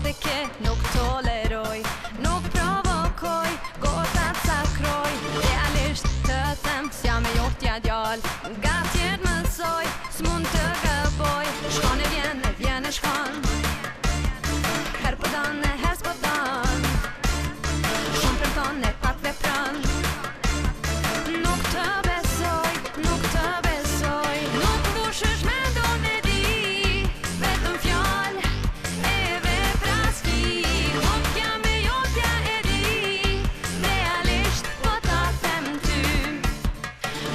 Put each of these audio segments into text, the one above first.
fizike nuk toleroj, nuk provokoj, gotat sakroj. Realisht të them s'jam e johtja djall, nga tjerë mësoj, s'mund të gëboj. Shkon e vjen e shkon, her po don e her s'po don, shumë premton e pak vepron. Nuk të besoj, nuk të besoj, nuk mbushesh mendon me di, vetëm fjall e vepra s'ki. Nuk jam e jotja e di, realisht po ta them ty.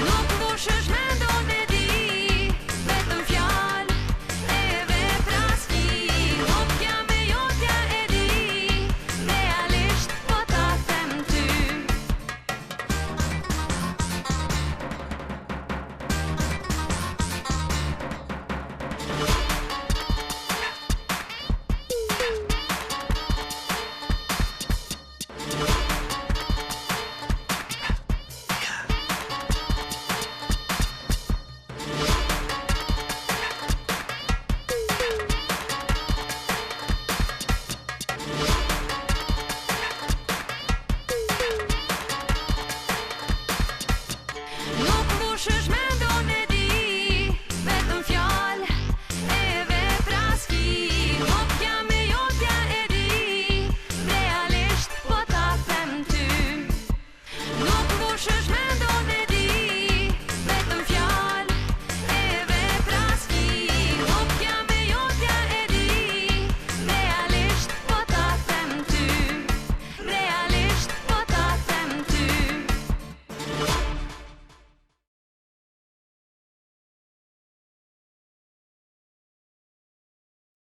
Nuk mbushesh mendon me di, vetëm fjall e vepra s'ki. Nuk jam e jotja e di, realisht po ta them ty. Nuk mbushesh